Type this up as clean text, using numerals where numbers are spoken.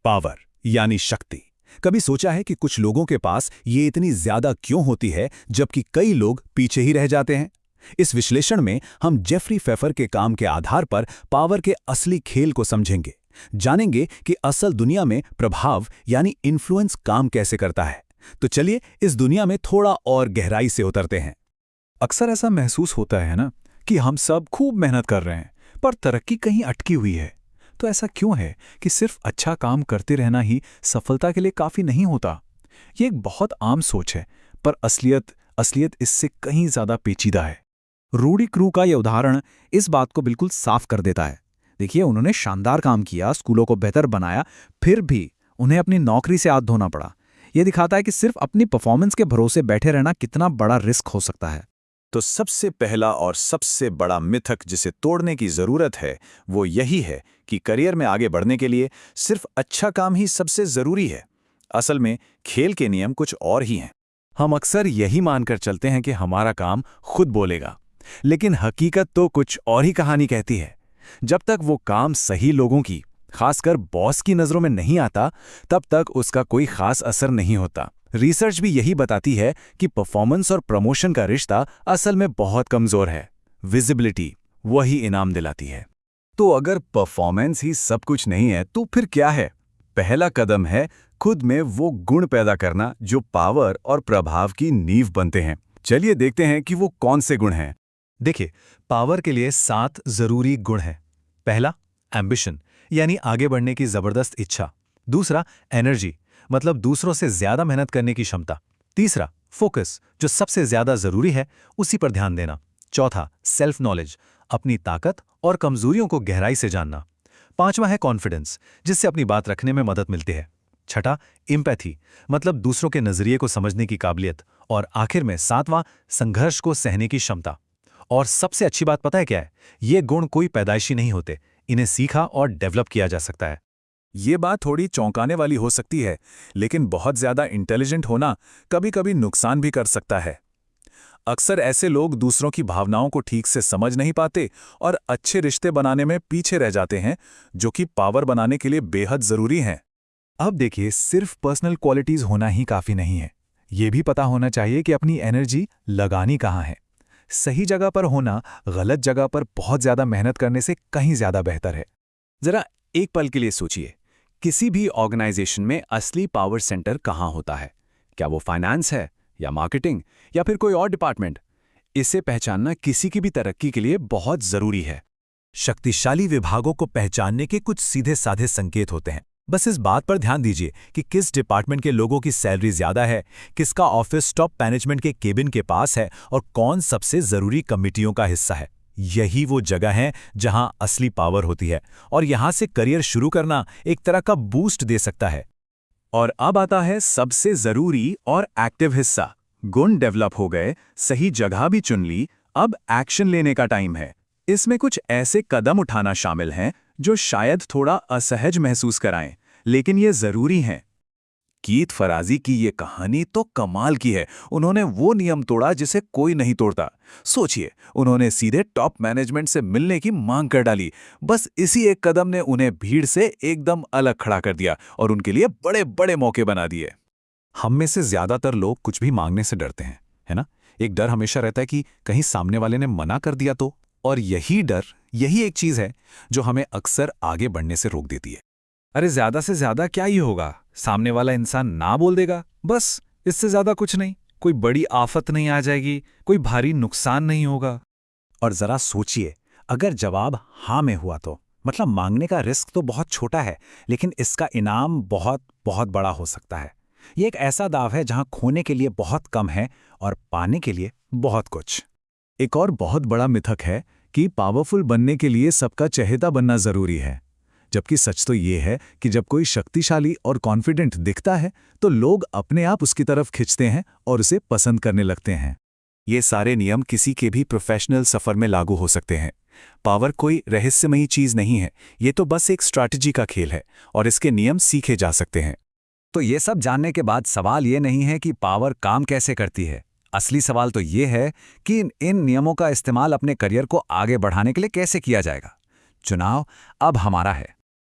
Power यानी शक्ति। कभी सोचा है कि कुछ लोगों के पास ये इतनी ज्यादा क्यों होती है जबकि कई लोग पीछे ही रह जाते हैं? इस विश्लेषण में हम जेफरी फेफर के काम के आधार पर पावर के असली खेल को समझेंगे, जानेंगे कि असल दुनिया में प्रभाव यानी इन्फ्लुएंस काम कैसे करता है। तो चलिए इस दुनिया में थोड़ा और गहराई से उतरते हैं। अक्सर ऐसा महसूस होता है ना कि हम सब खूब मेहनत कर रहे हैं पर तरक्की कहीं अटकी हुई है। तो ऐसा क्यों है कि सिर्फ अच्छा काम करते रहना ही सफलता के लिए काफी नहीं होता? ये एक बहुत आम सोच है, पर असलियत इससे कहीं ज्यादा पेचीदा है। रूडी क्रू का यह उदाहरण इस बात को बिल्कुल साफ कर देता है। देखिए, उन्होंने शानदार काम किया, स्कूलों को बेहतर बनाया, फिर भी उन्हें अपनी नौकरी से हाथ धोना पड़ा। यह दिखाता है कि सिर्फ अपनी परफॉर्मेंस के भरोसे बैठे रहना कितना बड़ा रिस्क हो सकता है। तो सबसे पहला और सबसे बड़ा मिथक जिसे तोड़ने की जरूरत है वो यही है कि करियर में आगे बढ़ने के लिए सिर्फ अच्छा काम ही सबसे जरूरी है। असल में खेल के नियम कुछ और ही हैं। हम अक्सर यही मानकर चलते हैं कि हमारा काम खुद बोलेगा, लेकिन हकीकत तो कुछ और ही कहानी कहती है। जब तक वो काम सही लोगों की, खासकर बॉस की नजरों में नहीं आता, तब तक उसका कोई खास असर नहीं होता। रिसर्च भी यही बताती है कि परफॉर्मेंस और प्रमोशन का रिश्ता असल में बहुत कमजोर है। विजिबिलिटी वही इनाम दिलाती है। तो अगर परफॉर्मेंस ही सब कुछ नहीं है तो फिर क्या है? पहला कदम है खुद में वो गुण पैदा करना जो पावर और प्रभाव की नींव बनते हैं। चलिए देखते हैं कि वो कौन से गुण हैं। देखिए, पावर के लिए 7 जरूरी गुण हैं। पहला, एम्बिशन यानी आगे बढ़ने की जबरदस्त इच्छा। दूसरा, एनर्जी मतलब दूसरों से ज्यादा मेहनत करने की क्षमता। तीसरा, फोकस जो सबसे ज्यादा जरूरी है उसी पर ध्यान देना। चौथा, सेल्फ नॉलेज अपनी ताकत और कमजोरियों को गहराई से जानना। पांचवा है कॉन्फिडेंस जिससे अपनी बात रखने में मदद मिलती है। छठा, एम्पैथी मतलब दूसरों के नजरिए को समझने की काबिलियत। और आखिर में सातवां, संघर्ष को सहने की क्षमता। और सबसे अच्छी बात पता है क्या है? ये गुण कोई पैदाइशी नहीं होते, इन्हें सीखा और डेवलप किया जा सकता है। ये बात थोड़ी चौंकाने वाली हो सकती है, लेकिन बहुत ज्यादा इंटेलिजेंट होना कभी-कभी नुकसान भी कर सकता है। अक्सर ऐसे लोग दूसरों की भावनाओं को ठीक से समझ नहीं पाते और अच्छे रिश्ते बनाने में पीछे रह जाते हैं, जो कि पावर बनाने के लिए बेहद जरूरी हैं। अब देखिए, सिर्फ पर्सनल क्वालिटीज होना ही काफी नहीं है। ये भी पता होना चाहिए कि अपनी एनर्जी लगानी कहाँ है। सही जगह पर होना गलत जगह पर बहुत ज्यादा मेहनत करने से कहीं ज्यादा बेहतर है। जरा एक पल के लिए सोचिए, किसी भी ऑर्गेनाइजेशन में असली पावर सेंटर कहाँ होता है? क्या वो फाइनेंस है, या मार्केटिंग, या फिर कोई और डिपार्टमेंट? इसे पहचानना किसी की भी तरक्की के लिए बहुत जरूरी है। शक्तिशाली विभागों को पहचानने के कुछ सीधे साधे संकेत होते हैं। बस इस बात पर ध्यान दीजिए कि किस डिपार्टमेंट के लोगों की सैलरी ज्यादा है, किसका ऑफिस टॉप मैनेजमेंट के केबिन के पास है और कौन सबसे जरूरी कमिटियों का हिस्सा है। यही वो जगह है जहां असली पावर होती है और यहां से करियर शुरू करना एक तरह का बूस्ट दे सकता है। और अब आता है सबसे जरूरी और एक्टिव हिस्सा। गुण डेवलप हो गए, सही जगह भी चुन ली, अब एक्शन लेने का टाइम है। इसमें कुछ ऐसे कदम उठाना शामिल हैं जो शायद थोड़ा असहज महसूस कराएं, लेकिन ये जरूरी हैं। कीथ फराजी की ये कहानी तो कमाल की है। उन्होंने वो नियम तोड़ा जिसे कोई नहीं तोड़ता। सोचिए, उन्होंने सीधे टॉप मैनेजमेंट से मिलने की मांग कर डाली। बस इसी एक कदम ने उन्हें भीड़ से एकदम अलग खड़ा कर दिया और उनके लिए बड़े बड़े मौके बना दिए। हम में से ज्यादातर लोग कुछ भी मांगने से डरते हैं, है ना? एक डर हमेशा रहता है कि कहीं सामने वाले ने मना कर दिया तो। और यही डर, यही एक चीज है जो हमें अक्सर आगे बढ़ने से रोक देती है। अरे ज्यादा से ज्यादा क्या ही होगा, सामने वाला इंसान ना बोल देगा, बस इससे ज्यादा कुछ नहीं, कोई बड़ी आफत नहीं आ जाएगी, कोई भारी नुकसान नहीं होगा। और जरा सोचिए, अगर जवाब हाँ में हुआ तो मतलब मांगने का रिस्क तो बहुत छोटा है, लेकिन इसका इनाम बहुत बहुत बड़ा हो सकता है। ये एक ऐसा दाव है जहां खोने के लिए बहुत कम है और पाने के लिए बहुत कुछ। एक और बहुत बड़ा मिथक है कि पावरफुल बनने के लिए सबका चहेता बनना जरूरी है, जबकि सच तो ये है कि जब कोई शक्तिशाली और कॉन्फिडेंट दिखता है तो लोग अपने आप उसकी तरफ खिंचते हैं और उसे पसंद करने लगते हैं। ये सारे नियम किसी के भी प्रोफेशनल सफर में लागू हो सकते हैं। पावर कोई रहस्यमयी चीज नहीं है, ये तो बस एक स्ट्रैटेजी का खेल है और इसके नियम सीखे जा सकते हैं। तो ये सब जानने के बाद सवाल ये नहीं है कि पावर काम कैसे करती है। असली सवाल तो ये है कि इन नियमों का इस्तेमाल अपने करियर को आगे बढ़ाने के लिए कैसे किया जाएगा। चुनाव अब हमारा है।